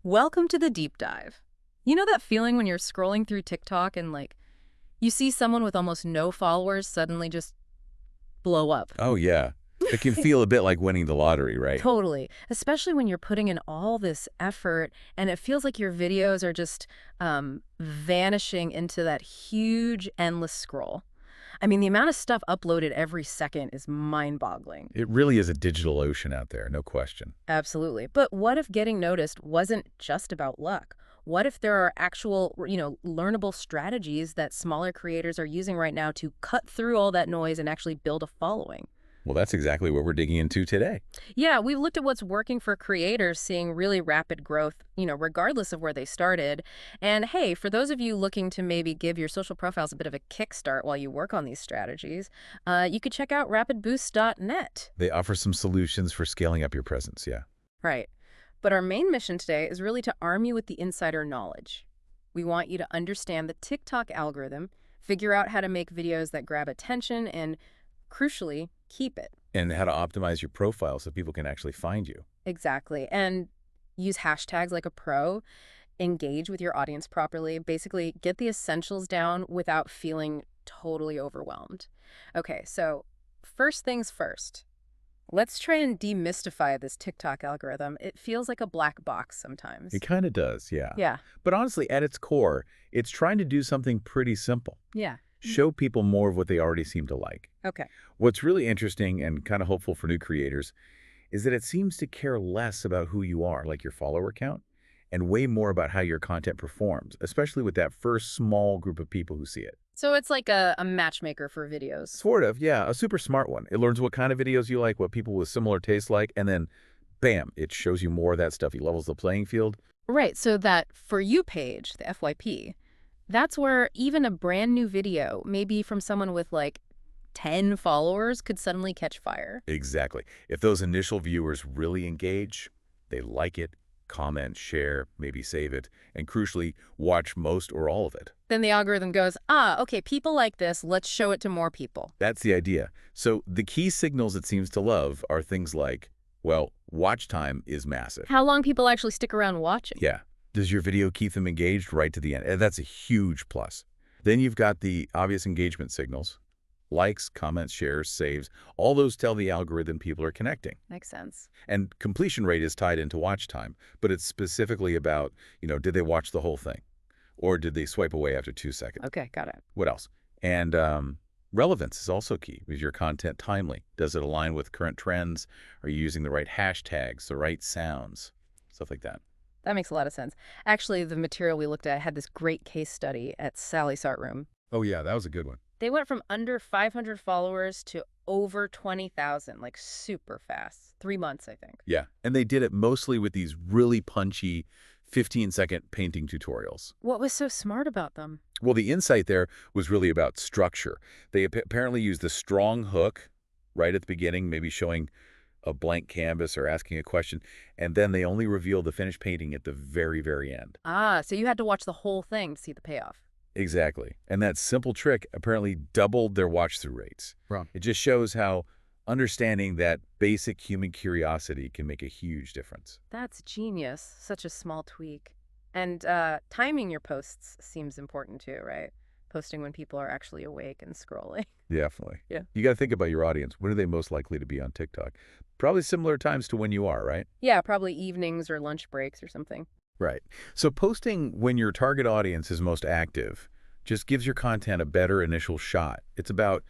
Welcome to the deep dive. You know that feeling when you're scrolling through TikTok and you see someone with almost no followers suddenly just blow up? Oh, yeah. It can feel a bit like winning the lottery, right? Totally. Especially when you're putting in all this effort and it feels like your videos are just vanishing into that huge, endless scroll. I mean, the amount of stuff uploaded every second is mind-boggling. It really is a digital ocean out there, no question. Absolutely. But what if getting noticed wasn't just about luck? What if there are actual, learnable strategies that smaller creators are using right now to cut through all that noise and actually build a following? Well, that's exactly what we're digging into today. Yeah, we've looked at what's working for creators seeing really rapid growth, regardless of where they started. And hey, for those of you looking to maybe give your social profiles a bit of a kickstart while you work on these strategies, you could check out rapidboost.net. They offer some solutions for scaling up your presence, yeah. Right. But our main mission today is really to arm you with the insider knowledge. We want you to understand the TikTok algorithm, figure out how to make videos that grab attention, and crucially, keep it. And how to optimize your profile so people can actually find you. Exactly. And use hashtags like a pro, engage with your audience properly, basically get the essentials down without feeling totally overwhelmed. Okay, so first things first. Let's try and demystify this TikTok algorithm. It feels like a black box sometimes. It kind of does, yeah. Yeah. But honestly, at its core, it's trying to do something pretty simple. Yeah. Show people more of what they already seem to like. Okay. What's really interesting and kind of hopeful for new creators is that it seems to care less about who you are, like your follower count, and way more about how your content performs, especially with that first small group of people who see it. So it's like a matchmaker for videos. Sort of, yeah, a super smart one. It learns what kind of videos you like, what people with similar tastes like, and then, bam, it shows you more of that stuff. It levels the playing field. Right, so that For You page, the FYP, that's where even a brand new video, maybe from someone with 10 followers, could suddenly catch fire. Exactly. If those initial viewers really engage, they like it, comment, share, maybe save it, and crucially, watch most or all of it. Then the algorithm goes, okay, people like this, let's show it to more people. That's the idea. So the key signals it seems to love are things like, well, watch time is massive. How long people actually stick around watching. Yeah. Does your video keep them engaged right to the end? That's a huge plus. Then you've got the obvious engagement signals. Likes, comments, shares, saves, all those tell the algorithm people are connecting. Makes sense. And completion rate is tied into watch time, but it's specifically about, did they watch the whole thing? Or did they swipe away after 2 seconds? Okay, got it. What else? And relevance is also key. Is your content timely? Does it align with current trends? Are you using the right hashtags, the right sounds? Stuff like that. That makes a lot of sense. Actually, the material we looked at had this great case study at Sally's Art Room. Oh, yeah, that was a good one. They went from under 500 followers to over 20,000, super fast. 3 months, I think. Yeah, and they did it mostly with these really punchy 15-second painting tutorials. What was so smart about them? Well, the insight there was really about structure. They apparently used the strong hook right at the beginning, maybe showing a blank canvas or asking a question, and then they only revealed the finished painting at the very, very end. So you had to watch the whole thing to see the payoff. Exactly. And that simple trick apparently doubled their watch-through rates. Wow. It just shows how understanding that basic human curiosity can make a huge difference. That's genius. Such a small tweak. And timing your posts seems important too, right? Posting when people are actually awake and scrolling. Definitely. Yeah. You got to think about your audience. When are they most likely to be on TikTok? Probably similar times to when you are, right? Yeah, probably evenings or lunch breaks or something. Right. So posting when your target audience is most active just gives your content a better initial shot. It's about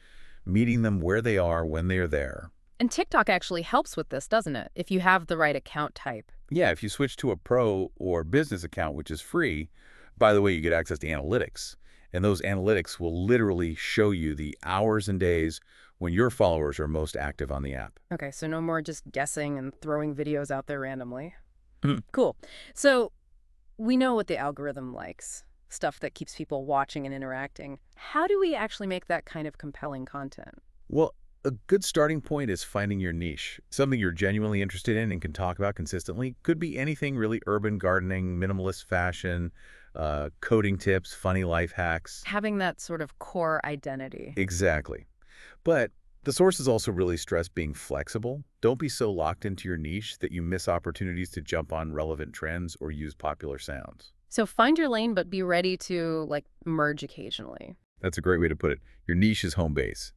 meeting them where they are when they're there. And TikTok actually helps with this, doesn't it? If you have the right account type. Yeah, if you switch to a pro or business account, which is free, by the way, you get access to analytics. And those analytics will literally show you the hours and days when your followers are most active on the app. Okay, so no more just guessing and throwing videos out there randomly. Mhm. Cool. So we know what the algorithm likes, stuff that keeps people watching and interacting. How do we actually make that kind of compelling content? Well, a good starting point is finding your niche, something you're genuinely interested in and can talk about consistently. Could be anything really: urban gardening, minimalist fashion, coding tips, funny life hacks. Having that sort of core identity. Exactly. But The sources also really stress being flexible. Don't be so locked into your niche that you miss opportunities to jump on relevant trends or use popular sounds. So find your lane, but be ready to, like, merge occasionally. That's a great way to put it. Your niche is home base.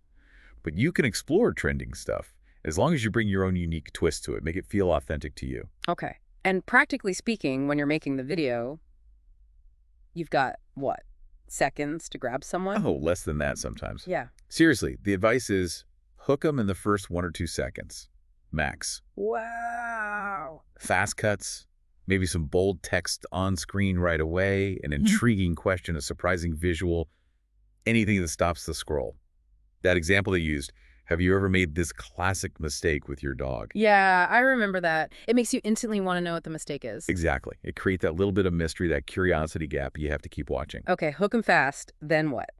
But you can explore trending stuff as long as you bring your own unique twist to it. Make it feel authentic to you. Okay. And practically speaking, when you're making the video, you've got, what, seconds to grab someone? Oh, less than that sometimes. Yeah. Seriously, the advice is hook them in the first 1 or 2 seconds. Max. Wow. Fast cuts, maybe some bold text on screen right away, an intriguing question, a surprising visual, anything that stops the scroll. That example they used, have you ever made this classic mistake with your dog? Yeah, I remember that. It makes you instantly want to know what the mistake is. Exactly. It creates that little bit of mystery, that curiosity gap you have to keep watching. Okay, hook 'em fast, then what?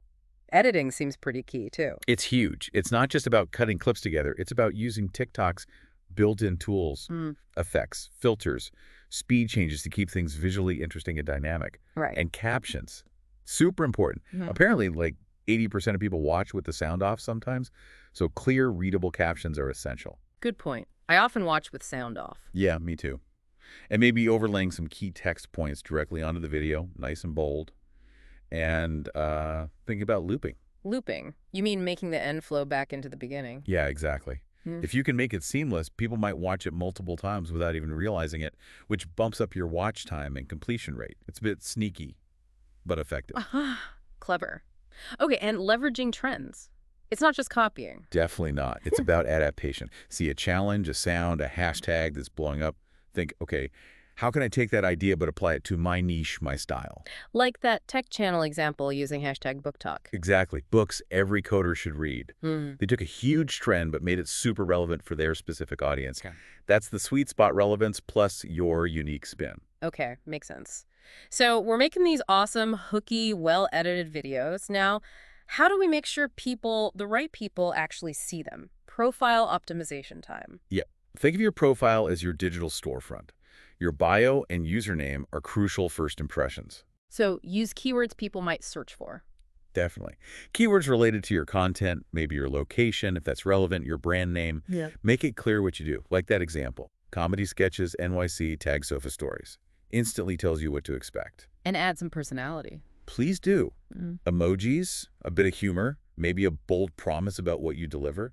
Editing seems pretty key, too. It's huge. It's not just about cutting clips together. It's about using TikTok's built-in tools, effects, filters, speed changes to keep things visually interesting and dynamic. Right. And captions. Super important. Apparently, like 80% of people watch with the sound off sometimes, so clear, readable captions are essential. Good point. I often watch with sound off. Yeah, me too. And maybe overlaying some key text points directly onto the video, nice and bold. And think about looping. Looping? You mean making the end flow back into the beginning? Yeah, exactly. If you can make it seamless, people might watch it multiple times without even realizing it, which bumps up your watch time and completion rate. It's a bit sneaky, but effective. Clever. Okay, and leveraging trends. It's not just copying. Definitely not. It's about adaptation. See a challenge, a sound, a hashtag that's blowing up. Think, okay, how can I take that idea but apply it to my niche, my style? Like that tech channel example using hashtag BookTalk. Exactly. Books every coder should read. They took a huge trend but made it super relevant for their specific audience. Okay. That's the sweet spot relevance plus your unique spin. Okay, makes sense. So we're making these awesome, hooky, well-edited videos. Now, how do we make sure the right people actually see them? Profile optimization time. Yeah. Think of your profile as your digital storefront. Your bio and username are crucial first impressions. So use keywords people might search for. Definitely. Keywords related to your content, maybe your location, if that's relevant, your brand name. Yeah. Make it clear what you do, like that example. Comedy sketches, NYC, tag Sofa Stories. Instantly tells you what to expect. And add some personality. Please do. Emojis, a bit of humor, maybe a bold promise about what you deliver.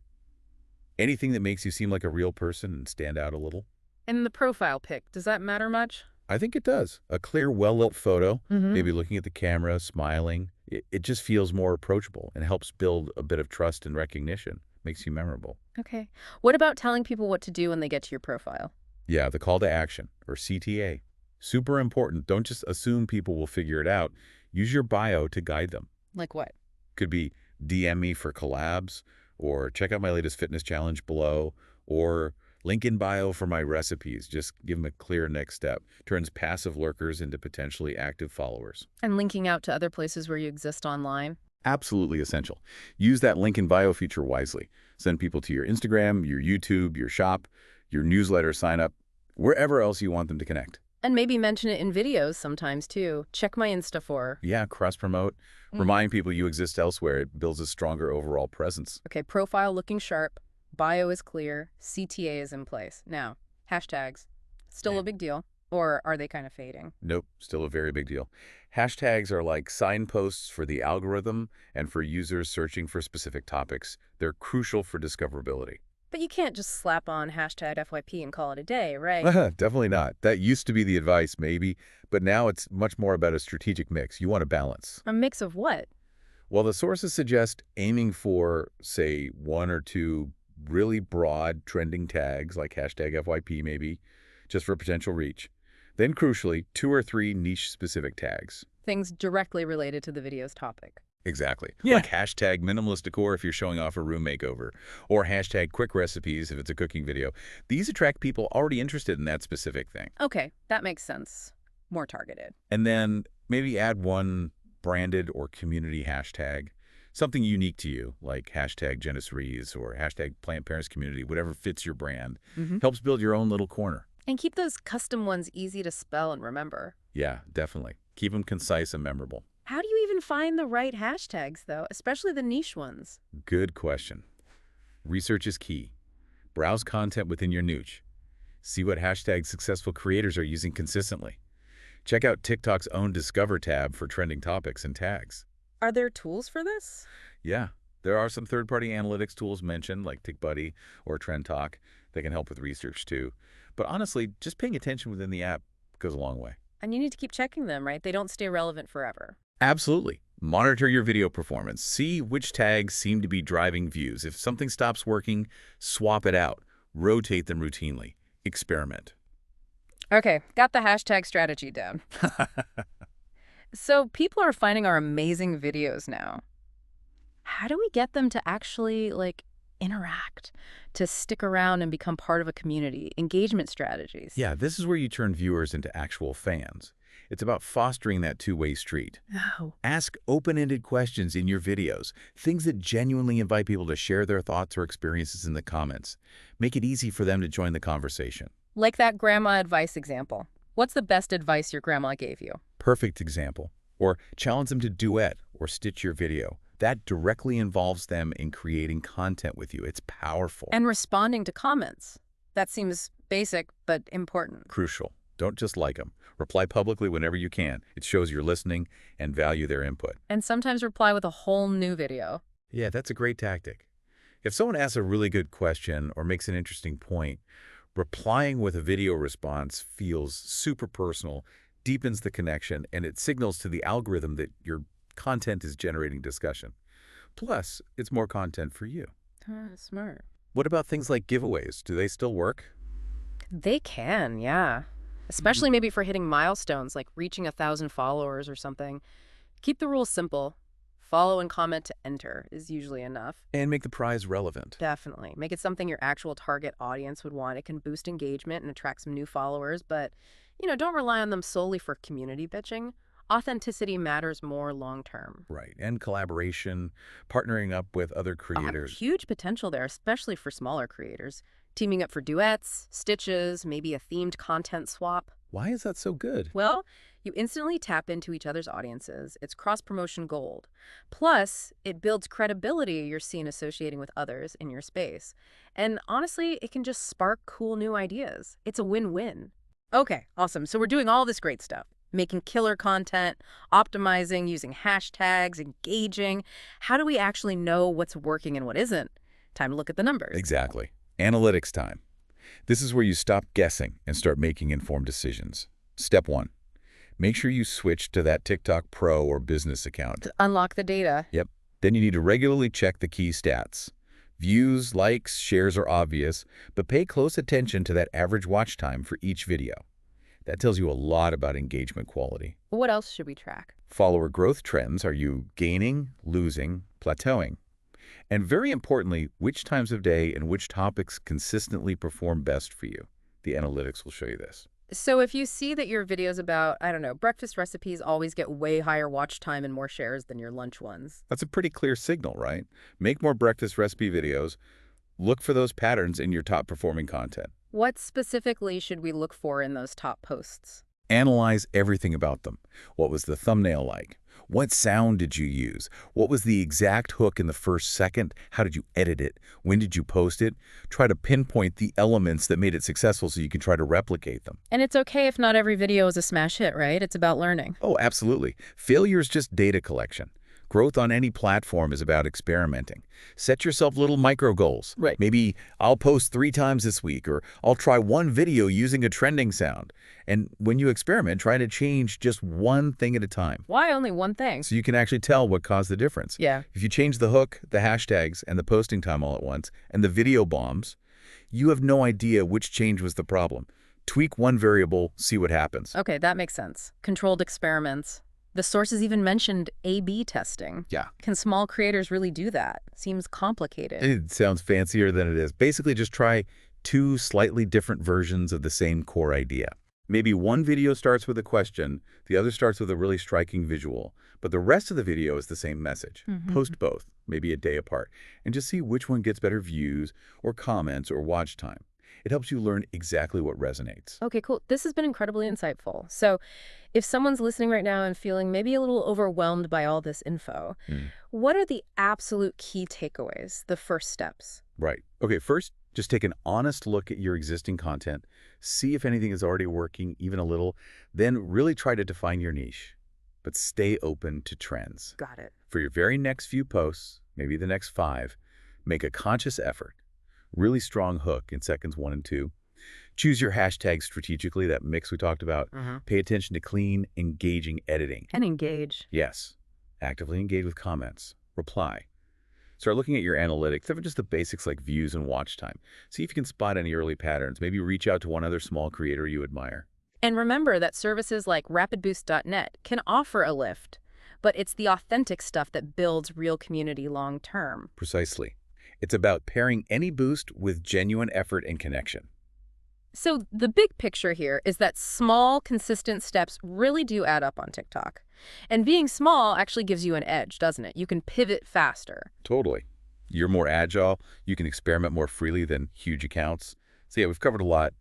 Anything that makes you seem like a real person and stand out a little. And the profile pic, does that matter much? I think it does. A clear, well-lit photo, maybe looking at the camera, smiling. It just feels more approachable and helps build a bit of trust and recognition. Makes you memorable. Okay. What about telling people what to do when they get to your profile? Yeah, the call to action, or CTA. Super important. Don't just assume people will figure it out. Use your bio to guide them. Like what? Could be DM me for collabs, or check out my latest fitness challenge below, or link in bio for my recipes. Just give them a clear next step. Turns passive lurkers into potentially active followers. And linking out to other places where you exist online? Absolutely essential. Use that link in bio feature wisely. Send people to your Instagram, your YouTube, your shop, your newsletter sign up, wherever else you want them to connect. And maybe mention it in videos sometimes, too. Check my Insta for. Yeah, cross-promote. Remind people you exist elsewhere. It builds a stronger overall presence. Okay, profile looking sharp. Bio is clear. CTA is in place. Now, hashtags. Still a big deal? Or are they kind of fading? Nope, still a very big deal. Hashtags are like signposts for the algorithm and for users searching for specific topics. They're crucial for discoverability. But you can't just slap on hashtag FYP and call it a day, right? Definitely not. That used to be the advice, maybe, but now it's much more about a strategic mix. You want a balance. A mix of what? Well, the sources suggest aiming for, say, 1 or 2 really broad trending tags, like hashtag FYP maybe, just for potential reach. Then, crucially, 2 or 3 niche-specific tags. Things directly related to the video's topic. Exactly. Yeah. Like hashtag minimalist decor if you're showing off a room makeover, or hashtag quick recipes if it's a cooking video. These attract people already interested in that specific thing. Okay, that makes sense. More targeted. And then maybe add 1 branded or community hashtag, something unique to you, like hashtag Janice Rees or hashtag Plant Parents Community, whatever fits your brand. Helps build your own little corner. And keep those custom ones easy to spell and remember. Yeah, definitely. Keep them concise and memorable. How do you even find the right hashtags, though, especially the niche ones? Good question. Research is key. Browse content within your niche. See what hashtags successful creators are using consistently. Check out TikTok's own Discover tab for trending topics and tags. Are there tools for this? Yeah, there are some third-party analytics tools mentioned, like TickBuddy or TrendTalk, that can help with research too. But honestly, just paying attention within the app goes a long way. And you need to keep checking them, right? They don't stay relevant forever. Absolutely. Monitor your video performance. See which tags seem to be driving views. If something stops working, swap it out. Rotate them routinely. Experiment. Okay, got the hashtag strategy down. So people are finding our amazing videos now. How do we get them to actually, interact, to stick around and become part of a community? Engagement strategies. Yeah, this is where you turn viewers into actual fans. It's about fostering that two-way street. Oh. Ask open-ended questions in your videos, things that genuinely invite people to share their thoughts or experiences in the comments. Make it easy for them to join the conversation. Like that grandma advice example. What's the best advice your grandma gave you? Perfect example. Or challenge them to duet or stitch your video. That directly involves them in creating content with you. It's powerful. And responding to comments. That seems basic, but important. Crucial. Don't just like them. Reply publicly whenever you can. It shows you're listening and value their input. And sometimes reply with a whole new video. Yeah, that's a great tactic. If someone asks a really good question or makes an interesting point, replying with a video response feels super personal, deepens the connection, and it signals to the algorithm that your content is generating discussion. Plus, it's more content for you. Smart. What about things like giveaways? Do they still work? They can, yeah. Especially maybe for hitting milestones, like reaching 1,000 followers or something. Keep the rules simple. Follow and comment to enter is usually enough. And make the prize relevant. Definitely. Make it something your actual target audience would want. It can boost engagement and attract some new followers, but, don't rely on them solely for community bitching. Authenticity matters more long-term. Right. And collaboration, partnering up with other creators. Huge potential there, especially for smaller creators. Teaming up for duets, stitches, maybe a themed content swap. Why is that so good? Well, you instantly tap into each other's audiences. It's cross-promotion gold. Plus, it builds credibility you're seen associating with others in your space. And honestly, it can just spark cool new ideas. It's a win-win. Okay, awesome. So we're doing all this great stuff. Making killer content, optimizing, using hashtags, engaging. How do we actually know what's working and what isn't? Time to look at the numbers. Exactly. Analytics time. This is where you stop guessing and start making informed decisions. Step 1. Make sure you switch to that TikTok Pro or business account. To unlock the data. Yep. Then you need to regularly check the key stats. Views, likes, shares are obvious, but pay close attention to that average watch time for each video. That tells you a lot about engagement quality. What else should we track? Follower growth trends. Are you gaining, losing, plateauing? And very importantly, which times of day and which topics consistently perform best for you. The analytics will show you this. So if you see that your videos about, breakfast recipes always get way higher watch time and more shares than your lunch ones. That's a pretty clear signal, right? Make more breakfast recipe videos. Look for those patterns in your top performing content. What specifically should we look for in those top posts? Analyze everything about them. What was the thumbnail like? What sound did you use? What was the exact hook in the first second? How did you edit it? When did you post it? Try to pinpoint the elements that made it successful so you can try to replicate them. And it's okay if not every video is a smash hit, right? It's about learning. Oh, absolutely. Failure is just data collection. Growth on any platform is about experimenting. Set yourself little micro goals. Right. Maybe I'll post 3 times this week, or I'll try one video using a trending sound. And when you experiment, try to change just one thing at a time. Why only one thing? So you can actually tell what caused the difference. Yeah. If you change the hook, the hashtags, and the posting time all at once, and the video bombs, you have no idea which change was the problem. Tweak one variable, see what happens. Okay, that makes sense. Controlled experiments. The sources even mentioned A/B testing. Yeah. Can small creators really do that? Seems complicated. It sounds fancier than it is. Basically, just try 2 slightly different versions of the same core idea. Maybe one video starts with a question, the other starts with a really striking visual, but the rest of the video is the same message. Post both, maybe a day apart, and just see which one gets better views or comments or watch time. It helps you learn exactly what resonates. Okay, cool. This has been incredibly insightful. So, if someone's listening right now and feeling maybe a little overwhelmed by all this info, Hmm. what are the absolute key takeaways, the first steps? Right. Okay, first, just take an honest look at your existing content. See if anything is already working, even a little. Then really try to define your niche. But stay open to trends. Got it. For your very next few posts, maybe the next 5, make a conscious effort. Really strong hook in seconds 1 and 2. Choose your hashtags strategically, that mix we talked about. Pay attention to clean, engaging editing. And engage. Yes. Actively engage with comments. Reply. Start looking at your analytics, even just the basics like views and watch time. See if you can spot any early patterns. Maybe reach out to one other small creator you admire. And remember that services like rapidboost.net can offer a lift, but it's the authentic stuff that builds real community long term. Precisely. It's about pairing any boost with genuine effort and connection. So the big picture here is that small, consistent steps really do add up on TikTok. And being small actually gives you an edge, doesn't it? You can pivot faster. Totally. You're more agile. You can experiment more freely than huge accounts. So yeah, we've covered a lot.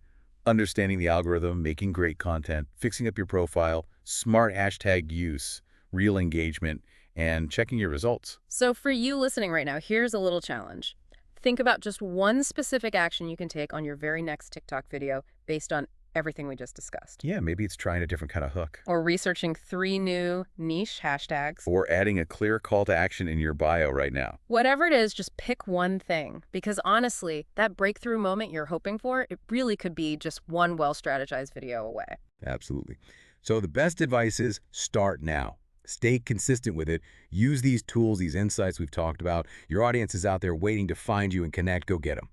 Understanding the algorithm, making great content, fixing up your profile, smart hashtag use, real engagement, and checking your results. So for you listening right now, here's a little challenge. Think about just one specific action you can take on your very next TikTok video based on everything we just discussed. Yeah, maybe it's trying a different kind of hook. Or researching 3 new niche hashtags. Or adding a clear call to action in your bio right now. Whatever it is, just pick one thing. Because honestly, that breakthrough moment you're hoping for, it really could be just one well-strategized video away. Absolutely. So the best advice is start now. Stay consistent with it. Use these tools, these insights we've talked about. Your audience is out there waiting to find you and connect. Go get them.